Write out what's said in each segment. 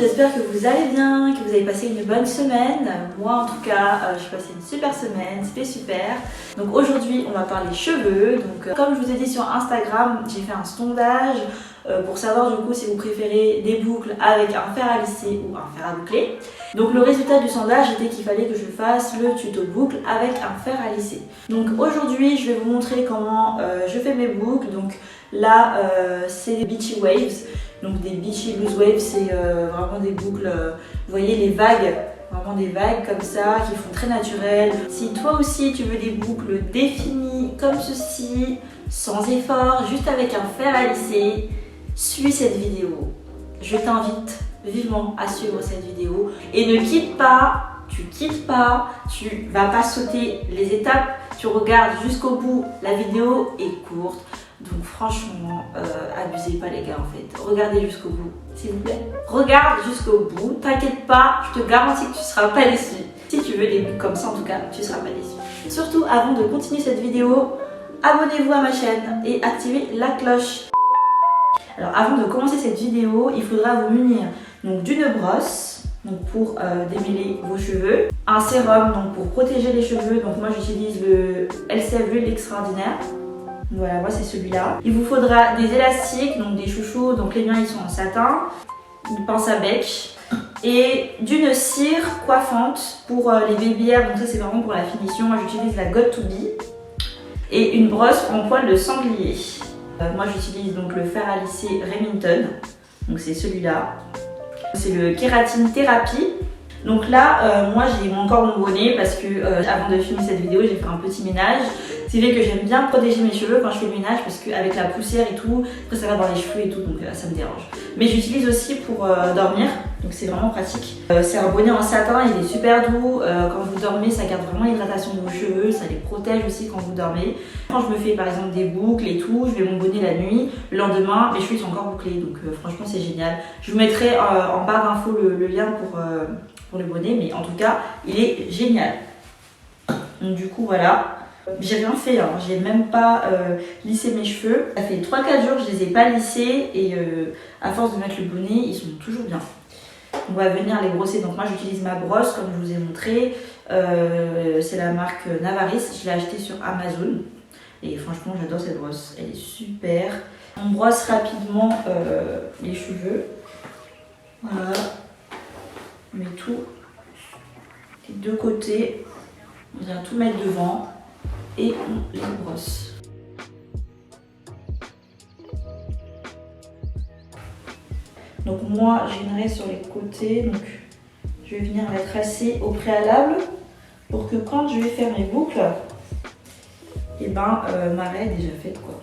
j'espère que vous allez bien, que vous avez passé une bonne semaine. Moi en tout cas, j'ai passé une super semaine, c'était super. Donc aujourd'hui on va parler cheveux. Donc comme je vous ai dit sur Instagram, j'ai fait un sondage pour savoir du coup si vous préférez des boucles avec un fer à lisser ou un fer à boucler. Donc le résultat du sondage était qu'il fallait que je fasse le tuto boucle avec un fer à lisser. Donc aujourd'hui je vais vous montrer comment je fais mes boucles. Donc là c'est des Beachy Waves. Donc des Beachy Loose Waves, c'est vraiment des boucles, vous voyez les vagues, vraiment des vagues comme ça qui font très naturelles. Si toi aussi tu veux des boucles définies comme ceci, sans effort, juste avec un fer à lisser, suis cette vidéo. Je t'invite vivement à suivre cette vidéo et ne quitte pas, tu vas pas sauter les étapes, tu regardes jusqu'au bout, la vidéo est courte. Donc franchement, abusez pas les gars en fait. Regardez jusqu'au bout, s'il vous plaît. Regarde jusqu'au bout, t'inquiète pas, je te garantis que tu seras pas déçu. Si tu veux des boucles comme ça en tout cas, tu seras pas déçu. Surtout avant de continuer cette vidéo, abonnez-vous à ma chaîne et activez la cloche. Alors avant de commencer cette vidéo, il faudra vous munir donc d'une brosse donc pour démêler vos cheveux, un sérum donc pour protéger les cheveux. Donc moi j'utilise le LCF l'huile extraordinaire. Voilà, moi c'est celui-là. Il vous faudra des élastiques, donc des chouchous, donc les miens ils sont en satin, une pince à bec et d'une cire coiffante pour les baby hairs, donc ça c'est vraiment pour la finition. Moi j'utilise la Got2b et une brosse en poil de sanglier. Moi j'utilise donc le fer à lisser Remington, donc c'est celui-là. C'est le Kératine Thérapie. Donc là, moi j'ai encore mon bonnet parce que avant de filmer cette vidéo, j'ai fait un petit ménage. C'est vrai que j'aime bien protéger mes cheveux quand je fais le ménage parce qu'avec la poussière et tout, après ça va dans les cheveux et tout, donc ça me dérange. Mais j'utilise aussi pour dormir, donc c'est vraiment pratique. C'est un bonnet en satin, il est super doux. Quand vous dormez, ça garde vraiment l'hydratation de vos cheveux, ça les protège aussi quand vous dormez. Quand je me fais par exemple des boucles et tout, je mets mon bonnet la nuit, le lendemain, mes cheveux sont encore bouclés, donc franchement c'est génial. Je vous mettrai en barre d'infos le lien pour le bonnet, mais en tout cas, il est génial. Donc du coup voilà. J'ai rien fait, hein. J'ai même pas lissé mes cheveux. Ça fait 3-4 jours que je les ai pas lissés et à force de mettre le bonnet, ils sont toujours bien. On va venir les brosser. Donc moi j'utilise ma brosse comme je vous ai montré. C'est la marque Navaris. Je l'ai achetée sur Amazon. Et franchement j'adore cette brosse. Elle est super. On brosse rapidement les cheveux. Voilà. On met tout des deux côtés. On vient tout mettre devant. Et on les brosse. Donc moi j'aimerais sur les côtés, donc je vais venir la tracer au préalable pour que quand je vais faire mes boucles, et ben ma raie est déjà faite quoi.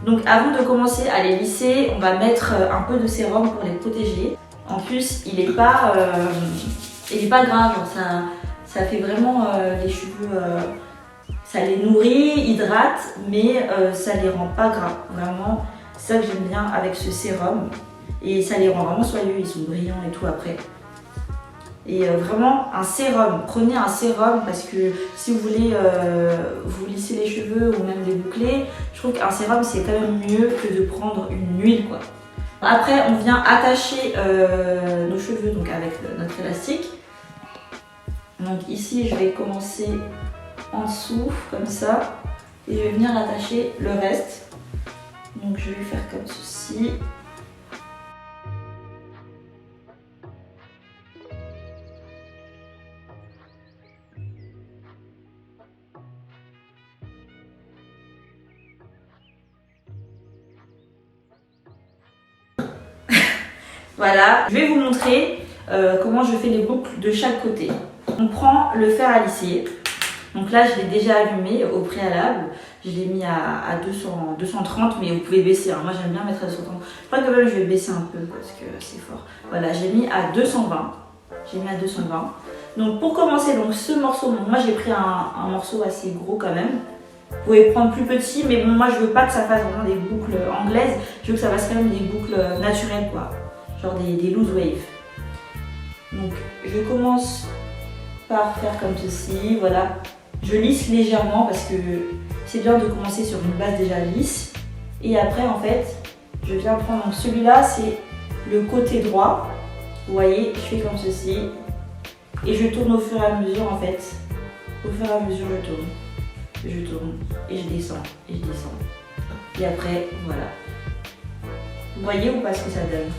Donc avant de commencer à les lisser, on va mettre un peu de sérum pour les protéger. En plus, il est pas gras, genre ça fait vraiment les cheveux, ça les nourrit, hydrate, mais ça les rend pas gras. Vraiment, c'est ça que j'aime bien avec ce sérum. Et ça les rend vraiment soyeux, ils sont brillants et tout après. Et vraiment un sérum, prenez un sérum parce que si vous voulez vous lisser les cheveux ou même les boucler, je trouve qu'un sérum c'est quand même mieux que de prendre une huile quoi. Après on vient attacher nos cheveux donc avec notre élastique. Donc ici je vais commencer en dessous comme ça et je vais venir attacher le reste. Donc je vais faire comme ceci. Voilà, je vais vous montrer comment je fais les boucles de chaque côté. On prend le fer à lisser. Donc là, je l'ai déjà allumé au préalable. Je l'ai mis à 230, mais vous pouvez baisser. Hein. Moi, j'aime bien mettre à 230. Je crois que quand même, je vais baisser un peu parce que c'est fort. Voilà, j'ai mis à 220. J'ai mis à 220. Donc pour commencer, donc ce morceau, donc moi j'ai pris un morceau assez gros quand même. Vous pouvez prendre plus petit, mais bon, moi je veux pas que ça fasse vraiment des boucles anglaises. Je veux que ça fasse quand même des boucles naturelles, quoi. Genre des loose waves. Donc je commence par faire comme ceci, voilà. Je lisse légèrement parce que c'est bien de commencer sur une base déjà lisse. Et après, en fait, je viens prendre, donc celui-là, c'est le côté droit. Vous voyez, je fais comme ceci. Et je tourne au fur et à mesure, en fait. Au fur et à mesure, je tourne, et je descends, et je descends. Et après, voilà. Vous voyez ou pas ce que ça donne?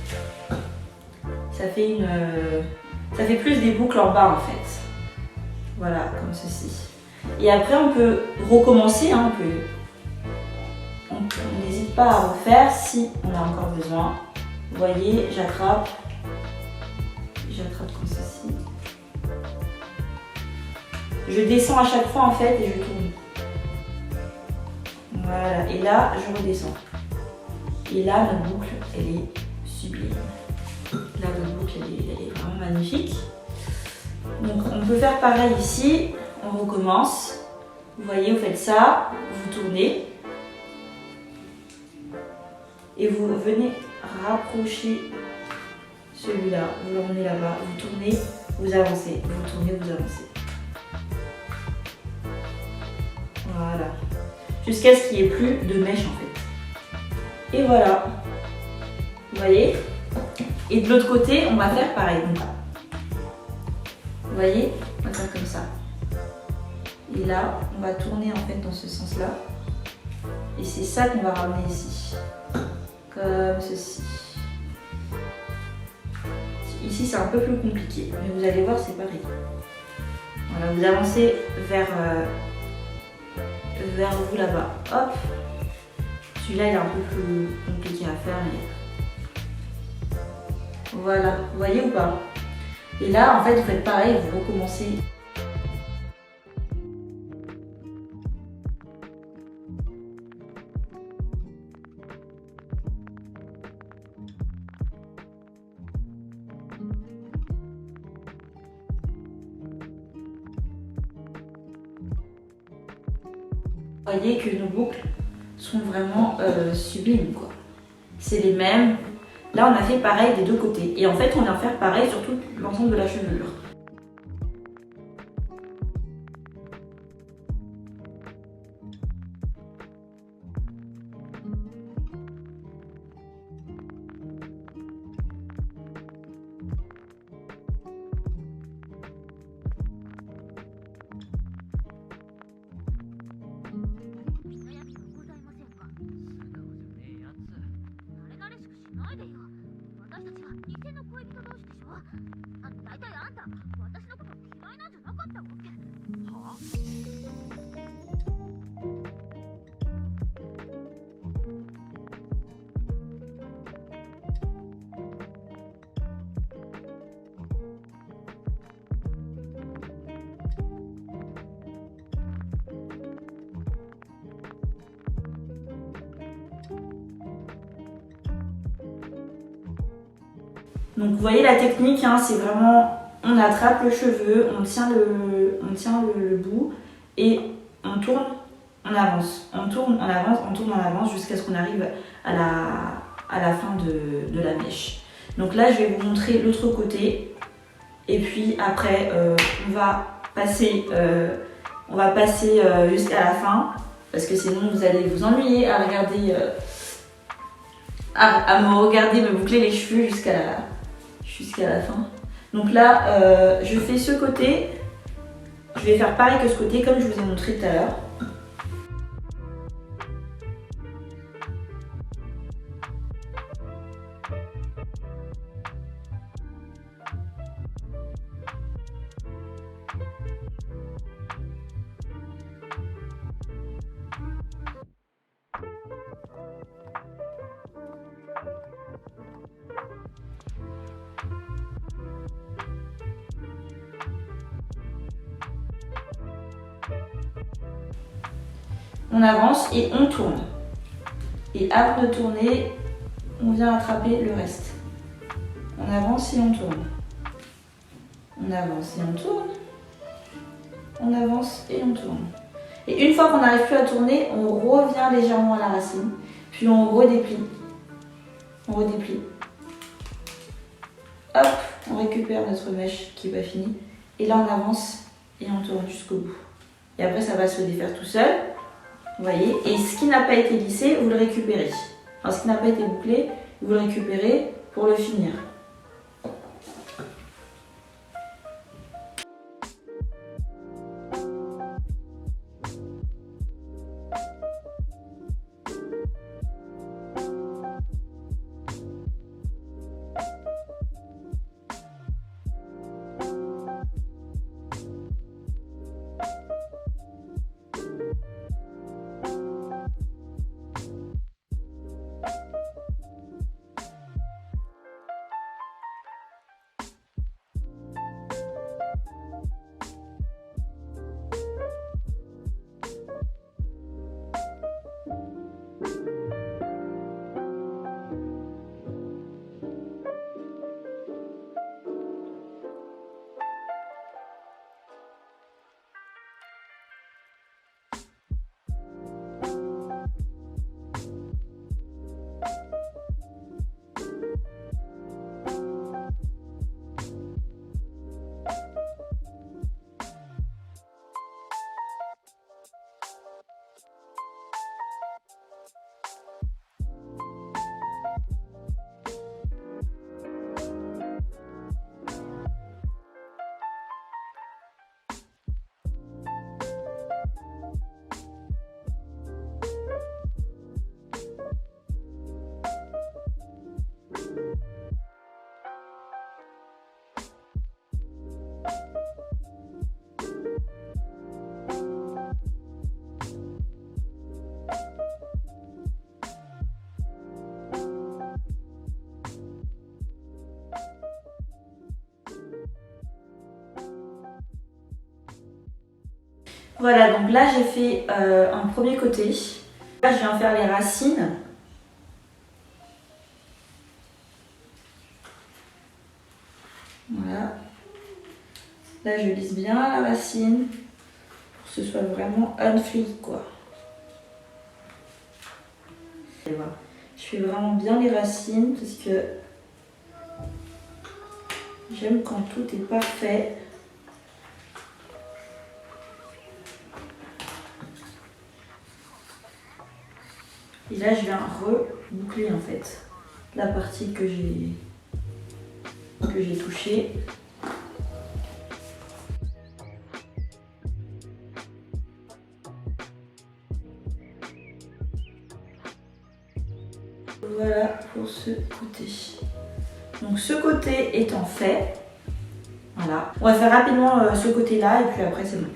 Ça fait plus des boucles en bas, en fait. Voilà, comme ceci. Et après, on peut recommencer, hein, on n'hésite pas à refaire si on a encore besoin. Vous voyez, j'attrape comme ceci. Je descends à chaque fois en fait et je tourne. Voilà, et là, je redescends. Et là, notre boucle, elle est sublime. Là, notre boucle, elle est vraiment magnifique. Donc, on peut faire pareil ici. On recommence. Vous voyez, vous faites ça, vous tournez. Et vous venez rapprocher celui-là. Vous l'emmenez là-bas, vous tournez, vous avancez. Vous tournez, vous avancez. Voilà. Jusqu'à ce qu'il n'y ait plus de mèche en fait. Et voilà. Vous voyez? Et de l'autre côté, on va faire pareil. Vous voyez? On va faire comme ça. Et là, on va tourner en fait dans ce sens-là. Et c'est ça qu'on va ramener ici. Comme ceci. Ici, c'est un peu plus compliqué. Mais vous allez voir, c'est pareil. Voilà, vous avancez vers vous là-bas. Hop. Celui-là, il est un peu plus compliqué à faire. Mais... voilà. Vous voyez ou pas? Et là, en fait, vous faites pareil. Vous recommencez. Vous voyez que nos boucles sont vraiment sublimes, quoi. C'est les mêmes. Là, on a fait pareil des deux côtés. Et en fait, on va faire pareil sur tout l'ensemble de la chevelure. Donc vous voyez la technique, hein, c'est vraiment, on attrape le cheveu, on tient le bout et on tourne, on avance. On tourne, on tourne, on avance jusqu'à ce qu'on arrive à la fin de la mèche. Donc là, je vais vous montrer l'autre côté et puis après, on va passer jusqu'à la fin parce que sinon vous allez vous ennuyer à regarder, à me regarder me boucler les cheveux jusqu'à la fin. Donc là, je fais ce côté. Je vais faire pareil que ce côté, comme je vous ai montré tout à l'heure. On avance et on tourne. Et avant de tourner, on vient attraper le reste. On avance et on tourne. On avance et on tourne. On avance et on tourne. Et une fois qu'on n'arrive plus à tourner, on revient légèrement à la racine. Puis on redéplie. On redéplie. Hop, on récupère notre mèche qui n'est pas finie. Et là on avance et on tourne jusqu'au bout. Et après ça va se défaire tout seul. Vous voyez. Et ce qui n'a pas été lissé, vous le récupérez. Enfin, ce qui n'a pas été bouclé, vous le récupérez pour le finir. Voilà, donc là j'ai fait un premier côté. Là je viens faire les racines. Voilà. Là je lisse bien la racine pour que ce soit vraiment un-fluide quoi. Et voilà. Je fais vraiment bien les racines parce que j'aime quand tout est parfait. Et là, je viens reboucler en fait la partie que j'ai touchée. Voilà pour ce côté. Donc ce côté étant fait, voilà. On va faire rapidement ce côté-là et puis après c'est bon.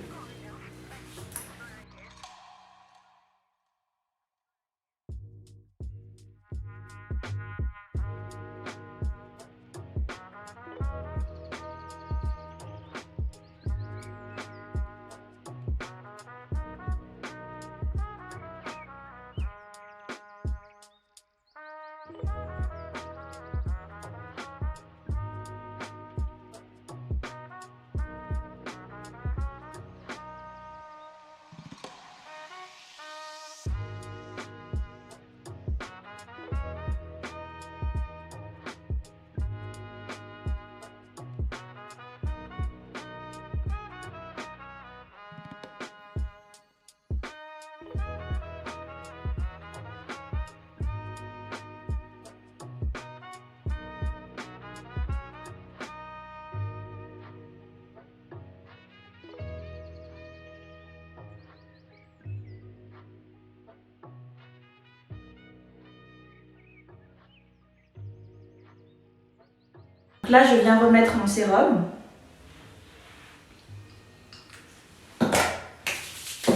Là, je viens remettre mon sérum.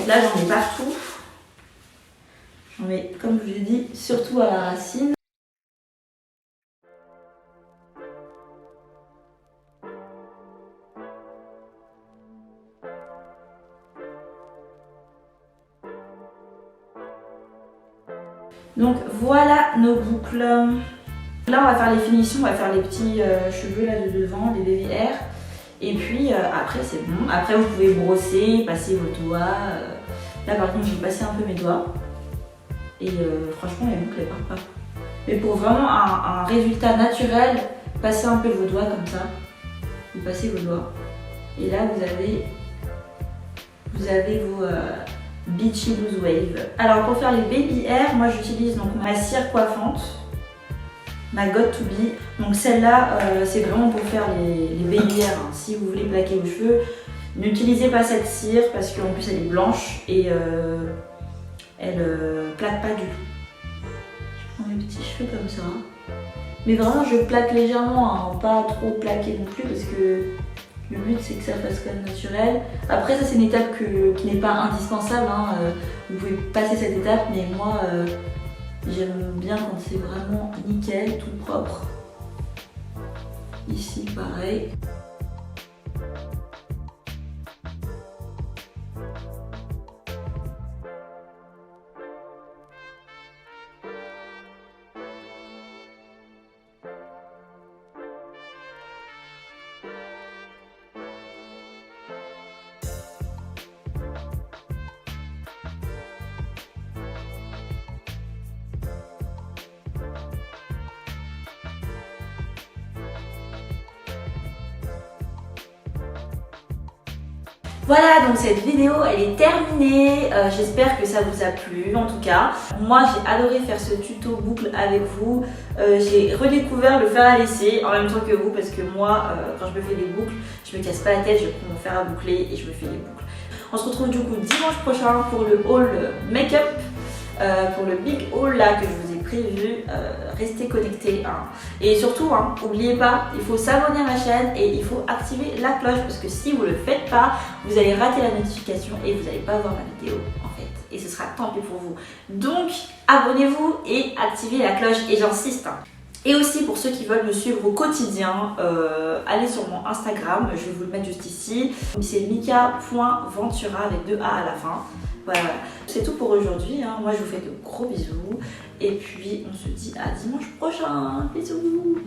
Là, j'en mets partout. J'en mets, comme je vous l'ai dit, surtout à la racine. Donc voilà nos boucles. Là on va faire les finitions, on va faire les petits cheveux là de devant, les baby hair. Et puis après c'est bon. Après vous pouvez brosser, passer vos doigts. Là par contre j'ai passé un peu mes doigts. Et franchement les boucles elles partent pas. Mais pour vraiment un résultat naturel, passez un peu vos doigts comme ça. Vous passez vos doigts. Et là vous avez vos Beachy Loose Wave. Alors pour faire les baby hair, moi j'utilise donc ma cire coiffante, ma Got To Be. Donc celle-là, c'est vraiment pour faire les baby hair. Hein. Si vous voulez plaquer vos cheveux, n'utilisez pas cette cire parce qu'en plus elle est blanche et elle plaque pas du tout. Je prends mes petits cheveux comme ça. Mais vraiment je plaque légèrement, hein, pas trop plaquer non plus parce que le but c'est que ça fasse quand même naturel. Après ça c'est une étape qui n'est pas indispensable, hein. Vous pouvez passer cette étape, mais moi j'aime bien quand c'est vraiment nickel, tout propre. Ici pareil. Voilà, donc cette vidéo elle est terminée, j'espère que ça vous a plu en tout cas. Moi j'ai adoré faire ce tuto boucle avec vous, j'ai redécouvert le fer à lisser en même temps que vous parce que moi quand je me fais des boucles, je me casse pas la tête, je prends mon fer à boucler et je me fais des boucles. On se retrouve du coup dimanche prochain pour le haul make-up, pour le big haul là que je vous ai prévu. Restez connectés hein. Et surtout hein, n'oubliez pas, il faut s'abonner à ma chaîne et il faut activer la cloche parce que si vous le faites pas, vous allez rater la notification et vous n'allez pas voir ma vidéo en fait et ce sera tant pis pour vous. Donc abonnez-vous et activez la cloche et j'insiste hein. Et aussi pour ceux qui veulent me suivre au quotidien, allez sur mon Instagram, je vais vous le mettre juste ici. C'est mika.ventura avec 2 A à la fin. Voilà, c'est tout pour aujourd'hui. Hein. Moi je vous fais de gros bisous. Et puis on se dit à dimanche prochain. Bisous.